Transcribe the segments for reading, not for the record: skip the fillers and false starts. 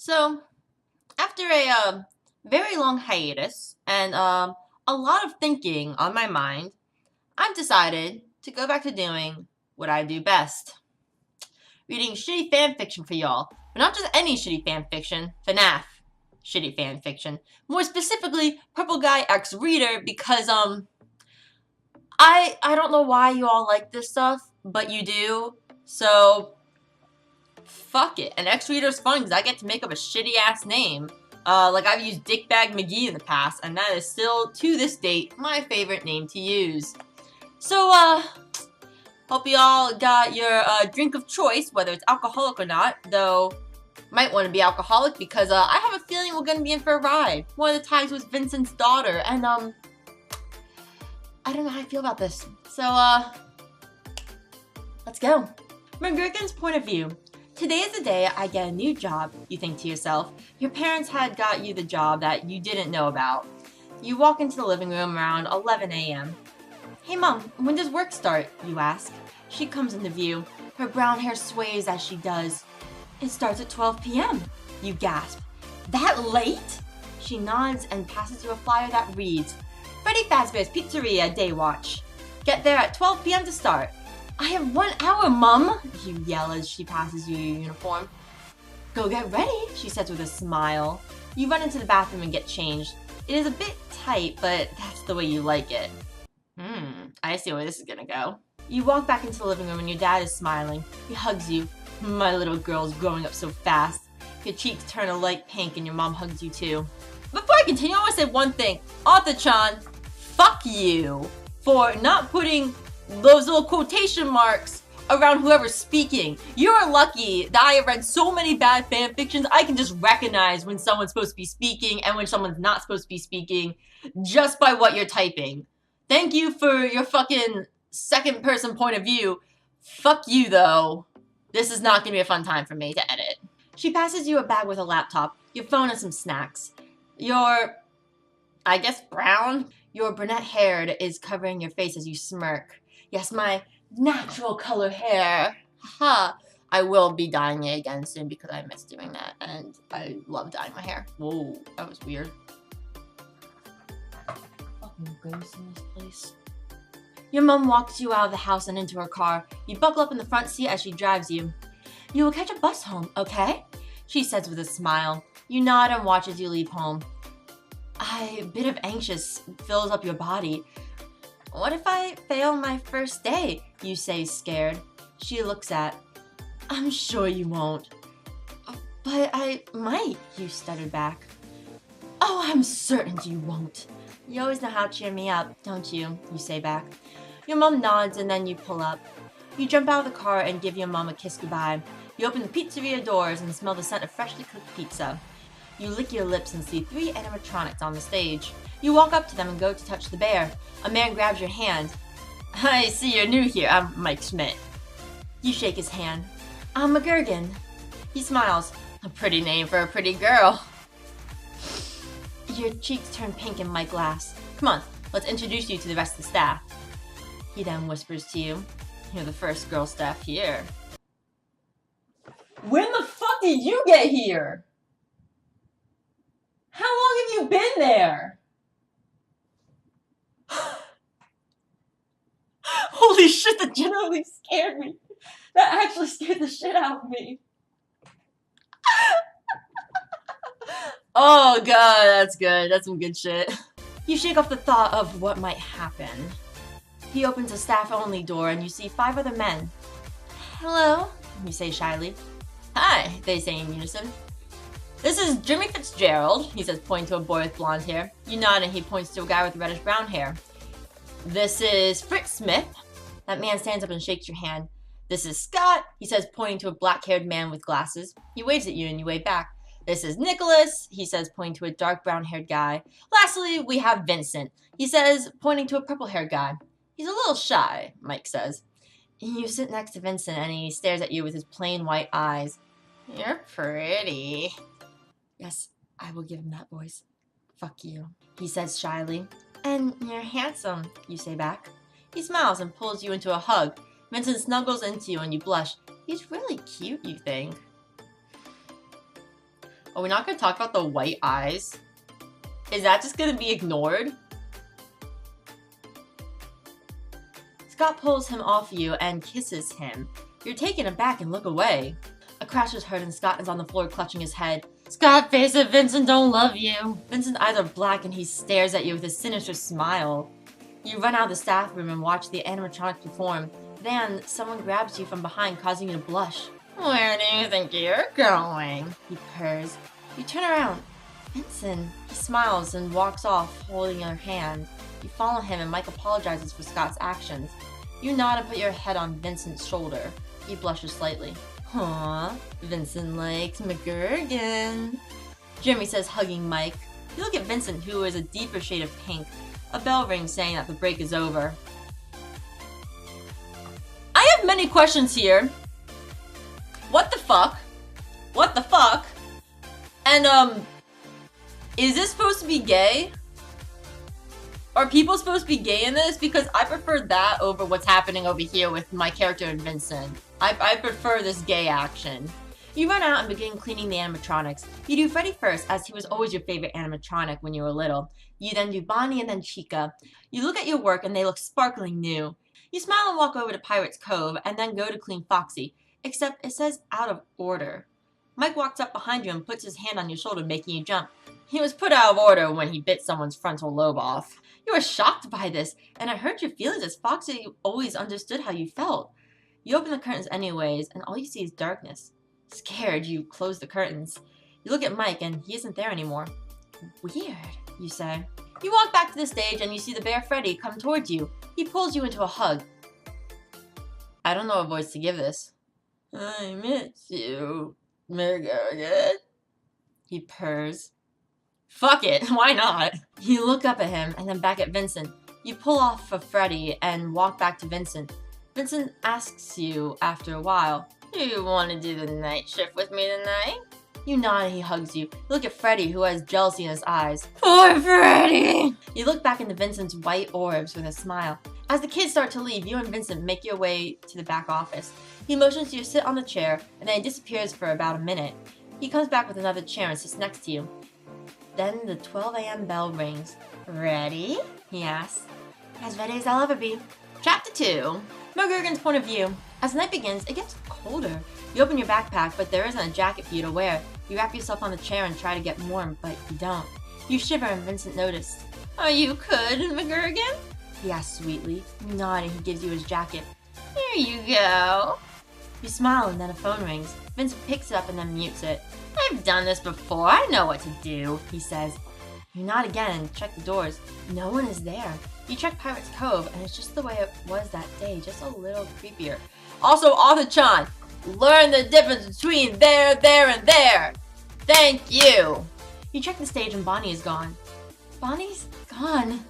So, after a very long hiatus and a lot of thinking on my mind, I've decided to go back to doing what I do best. Reading shitty fan fiction for y'all. But not just any shitty fan fiction, FNAF shitty fan fiction. More specifically, Purple Guy X Reader because, I don't know why you all like this stuff, but you do. So, fuck it. And X Reader's fun because I get to make up a shitty ass name. Like I've used Dickbag McGee in the past, and that is still, to this date, my favorite name to use. So, hope y'all got your drink of choice, whether it's alcoholic or not, though might want to be alcoholic because I have a feeling we're going to be in for a ride. One of the ties was Vincent's daughter, and I don't know how I feel about this. So, let's go. From Gherkin's point of view, today is the day I get a new job, you think to yourself. Your parents had got you the job that you didn't know about. You walk into the living room around 11 a.m. Hey mom, when does work start? You ask. She comes into view. Her brown hair sways as she does. It starts at 12 p.m. You gasp. That late? She nods and passes you a flyer that reads, Freddy Fazbear's Pizzeria Day Watch. Get there at 12 p.m. to start. I have 1 hour, Mum, you yell as she passes you your uniform. Go get ready, she says with a smile. You run into the bathroom and get changed. It is a bit tight, but that's the way you like it. I see where this is gonna go. You walk back into the living room and your dad is smiling. He hugs you. My little girl's growing up so fast. Your cheeks turn a light pink and your mom hugs you too. Before I continue, I want to say one thing. Arthur-chan, fuck you for not putting those little quotation marks around whoever's speaking. You're lucky that I have read so many bad fan fictions, I can just recognize when someone's supposed to be speaking and when someone's not supposed to be speaking just by what you're typing. Thank you for your fucking second person point of view. Fuck you though. This is not gonna be a fun time for me to edit. She passes you a bag with a laptop, your phone and some snacks. Your, I guess brown? Your brunette hair is covering your face as you smirk. Yes, my natural color hair. Haha. I will be dyeing it again soon because I miss doing that and I love dyeing my hair. Whoa, that was weird. Fucking ghosts in this place. Your mom walks you out of the house and into her car. You buckle up in the front seat as she drives you. You will catch a bus home, okay? She says with a smile. You nod and watch as you leave home. A bit of anxious fills up your body. What if I fail my first day? You say, scared. She looks at. I'm sure you won't. But I might, you stuttered back. Oh, I'm certain you won't. You always know how to cheer me up, don't you? You say back. Your mom nods and then you pull up. You jump out of the car and give your mom a kiss goodbye. You open the pizzeria doors and smell the scent of freshly cooked pizza. You lick your lips and see 3 animatronics on the stage. You walk up to them and go to touch the bear. A man grabs your hand. I see you're new here. I'm Mike Schmidt. You shake his hand. I'm McGurgan. He smiles. A pretty name for a pretty girl. Your cheeks turn pink and Mike laughs. Come on, let's introduce you to the rest of the staff. He then whispers to you, you're the first girl staff here. When the fuck did you get here? How long have you been there? Holy shit, that genuinely scared me. That actually scared the shit out of me. Oh god, that's good. That's some good shit. You shake off the thought of what might happen. He opens a staff-only door and you see 5 other men. Hello, you say shyly. Hi, they say in unison. This is Jimmy Fitzgerald, he says, pointing to a boy with blonde hair. You nod and he points to a guy with reddish-brown hair. This is Fritz Smith. That man stands up and shakes your hand. This is Scott, he says, pointing to a black-haired man with glasses. He waves at you and you wave back. This is Nicholas, he says, pointing to a dark brown-haired guy. Lastly, we have Vincent, he says, pointing to a purple-haired guy. He's a little shy, Mike says. You sit next to Vincent and he stares at you with his plain white eyes. You're pretty. Yes, I will give him that voice. Fuck you, he says shyly. And you're handsome, you say back. He smiles and pulls you into a hug. Vincent snuggles into you and you blush. He's really cute, you think. Are we not gonna talk about the white eyes? Is that just gonna be ignored? Scott pulls him off you and kisses him. You're taken aback and look away. A crash is heard and Scott is on the floor clutching his head. Scott, face it, Vincent don't love you. Vincent's eyes are black and he stares at you with a sinister smile. You run out of the staff room and watch the animatronics perform. Then, someone grabs you from behind, causing you to blush. Where do you think you're going? He purrs. You turn around. Vincent. He smiles and walks off, holding your hand. You follow him and Mike apologizes for Scott's actions. You nod and put your head on Vincent's shoulder. He blushes slightly. Huh, Vincent likes McGurgan. Jeremy says, hugging Mike. You look at Vincent, who is a deeper shade of pink. A bell rings saying that the break is over. I have many questions here. What the fuck? What the fuck? And, is this supposed to be gay? Are people supposed to be gay in this? Because I prefer that over what's happening over here with my character and Vincent. I prefer this gay action. You run out and begin cleaning the animatronics. You do Freddy first, as he was always your favorite animatronic when you were little. You then do Bonnie and then Chica. You look at your work and they look sparkling new. You smile and walk over to Pirate's Cove and then go to clean Foxy, except it says out of order. Mike walks up behind you and puts his hand on your shoulder, making you jump. He was put out of order when he bit someone's frontal lobe off. You were shocked by this, and it hurt your feelings as Foxy always understood how you felt. You open the curtains anyways, and all you see is darkness. Scared, you close the curtains. You look at Mike, and he isn't there anymore. Weird, you say. You walk back to the stage, and you see the bear Freddy come towards you. He pulls you into a hug. I don't know what voice to give this. I miss you, McGurgan. He purrs. Fuck it, why not? You look up at him and then back at Vincent. You pull off of Freddy and walk back to Vincent. Vincent asks you after a while, "Do you want to do the night shift with me tonight?" You nod and he hugs you. You look at Freddy, who has jealousy in his eyes. Poor Freddy! You look back into Vincent's white orbs with a smile. As the kids start to leave, you and Vincent make your way to the back office. He motions you to sit on the chair and then he disappears for about a minute. He comes back with another chair and sits next to you. Then the 12 a.m. bell rings. Ready? He asks. As ready as I'll ever be. Chapter 2. McGurgan's point of view. As the night begins, it gets colder. You open your backpack, but there isn't a jacket for you to wear. You wrap yourself on the chair and try to get warm, but you don't. You shiver and Vincent noticed. Are you good, McGurgan? He asks sweetly. You nod and he gives you his jacket. Here you go. You smile and then a phone rings. Vincent picks it up and then mutes it. I've done this before, I know what to do, he says. You nod again and check the doors. No one is there. You check Pirate's Cove and it's just the way it was that day, just a little creepier. Also, Arthur-chan, learn the difference between there, and there. Thank you. You check the stage and Bonnie is gone. Bonnie's gone,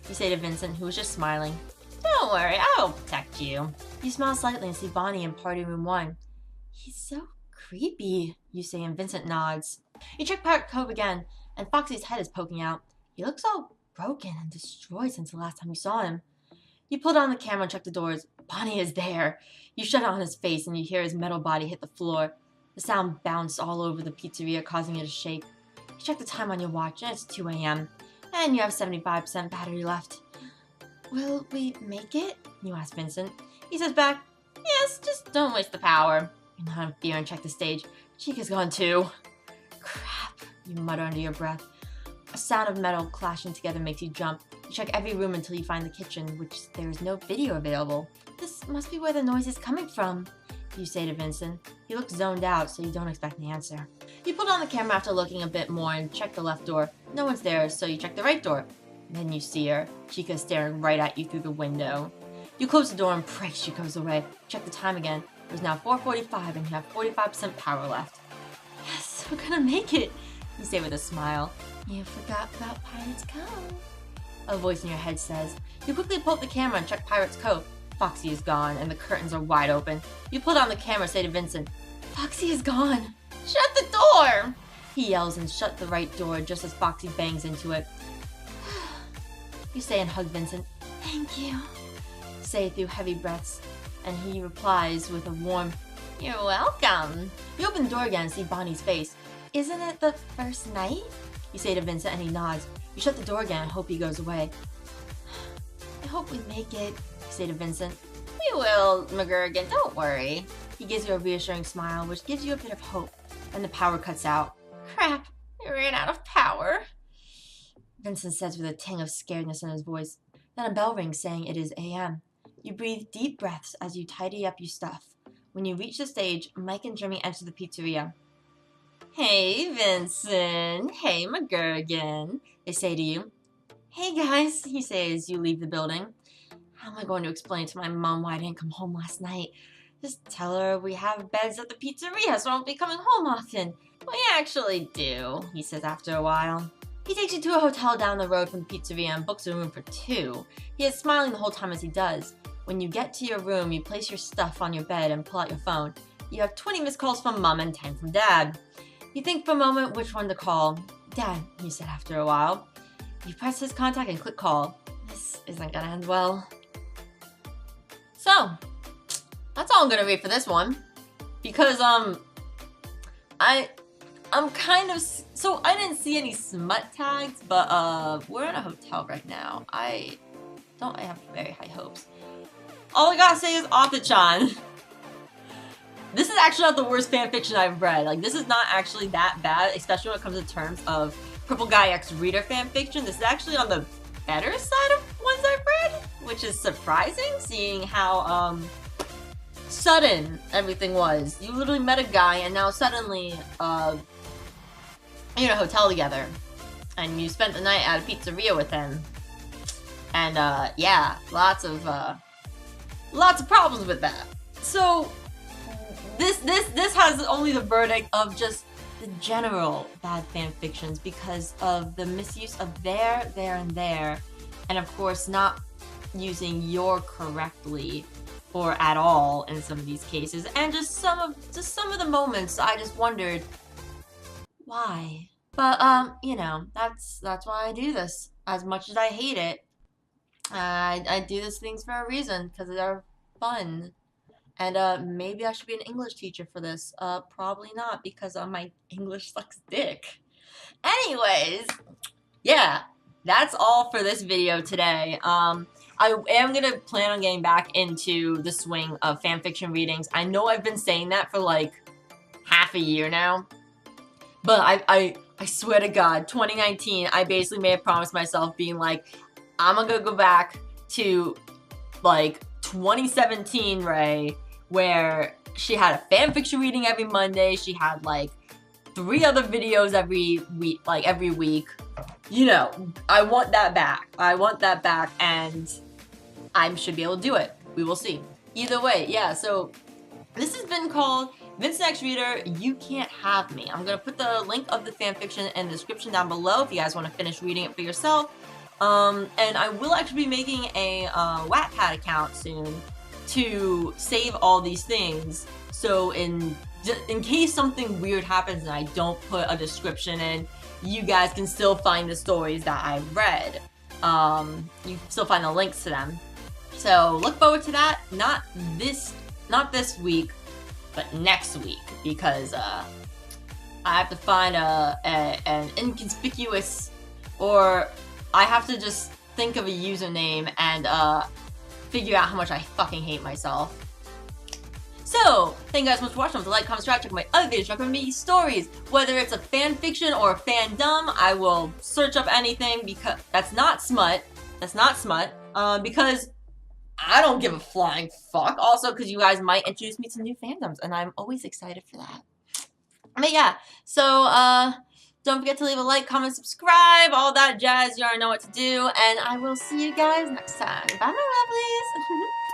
you say to Vincent, who is just smiling. Don't worry, I'll protect you. You smile slightly and see Bonnie in party room 1. He's so creepy, you say, and Vincent nods. You check Pirate Cove again, and Foxy's head is poking out. He looks all broken and destroyed since the last time you saw him. You pull down the camera and check the doors. Bonnie is there. You shut it on his face and you hear his metal body hit the floor. The sound bounced all over the pizzeria, causing it to shake. You check the time on your watch and it's 2 a.m. and you have 75% battery left. Will we make it? You ask Vincent. He says back, yes, just don't waste the power. You nod in fear and check the stage. Chica's gone too. Crap, you mutter under your breath. A sound of metal clashing together makes you jump. You check every room until you find the kitchen, which there is no video available. This must be where the noise is coming from, you say to Vincent. He looks zoned out, so you don't expect the answer. You pull down the camera after looking a bit more and check the left door. No one's there, so you check the right door. Then you see her. Chica staring right at you through the window. You close the door and pray she goes away. Check the time again. It was now 4:45 and you have 45% power left. Yes, we're gonna make it, you say with a smile. You forgot about Pirate's Cove, a voice in your head says. You quickly pull up the camera and check Pirate's Cove. Foxy is gone and the curtains are wide open. You pull down the camera and say to Vincent, Foxy is gone. Shut the door! He yells and shut the right door just as Foxy bangs into it. You say and hug Vincent. Thank you, say through heavy breaths. And he replies with a warm, you're welcome. You open the door again and see Bonnie's face. Isn't it the first night? You say to Vincent and he nods. You shut the door again and hope he goes away. I hope we make it, you say to Vincent. We will, McGurgan, don't worry. He gives you a reassuring smile, which gives you a bit of hope, and the power cuts out. Crap, I ran out of power, Vincent says with a ting of scaredness in his voice. Then a bell rings saying it is a.m. You breathe deep breaths as you tidy up your stuff. When you reach the stage, Mike and Jimmy enter the pizzeria. Hey, Vincent. Hey, McGurgan, they say to you. Hey, guys, you say as you leave the building. How am I going to explain to my mom why I didn't come home last night? Just tell her we have beds at the pizzeria, so I won't be coming home often. We actually do, he says after a while. He takes you to a hotel down the road from the pizzeria and books a room for 2. He is smiling the whole time as he does. When you get to your room, you place your stuff on your bed and pull out your phone. You have 20 missed calls from Mom and 10 from Dad. You think for a moment which one to call. Dad, you said after a while. You press his contact and click call. This isn't gonna end well. So, that's all I'm gonna read for this one. Because, I'm kind of, so I didn't see any smut tags, but, we're in a hotel right now. I have very high hopes. All I gotta say is Author-chan. This is actually not the worst fanfiction I've read. Like, this is not actually that bad, especially when it comes to terms of Purple Guy X Reader fanfiction. This is actually on the better side of ones I've read, which is surprising, seeing how, sudden everything was. You literally met a guy, and now suddenly, you're in a hotel together, and you spent the night at a pizzeria with him. And, yeah, lots of problems with that. So, this has only the verdict of just the general bad fanfictions because of the misuse of there, and there, and of course not using your correctly or at all in some of these cases, and just some of the moments I just wondered why. But you know, that's why I do this. As much as I hate it, I do these things for a reason, because they're fun. And maybe I should be an English teacher for this. Probably not, because my English sucks dick. Anyways, yeah, that's all for this video today. I am gonna plan on getting back into the swing of fanfiction readings. I know I've been saying that for like half a year now, but I swear to God, 2019, I basically made a promise myself being like, I'm gonna go back to like 2017 Ray, where she had a fanfiction reading every Monday. She had like 3 other videos every week. You know, I want that back. And I should be able to do it. We will see. Either way, yeah, so this has been called VincentxReader, You Can't Have Me. I'm gonna put the link of the fanfiction in the description down below if you guys want to finish reading it for yourself. And I will actually be making a Wattpad account soon to save all these things. So in case something weird happens and I don't put a description in, you guys can still find the stories that I've read. You can still find the links to them. So look forward to that. Not this week, but next week, because I have to find an inconspicuous, or I have to just think of a username and figure out how much I fucking hate myself. So, thank you guys so much for watching. Don't forget to like, comment, subscribe, check my other videos, recommend me stories. Whether it's a fan fiction or a fandom, I will search up anything, because that's not smut. Because I don't give a flying fuck. Also, because you guys might introduce me to new fandoms, and I'm always excited for that. But yeah, so don't forget to leave a like, comment, subscribe, all that jazz. You already know what to do, and I will see you guys next time. Bye, my lovelies.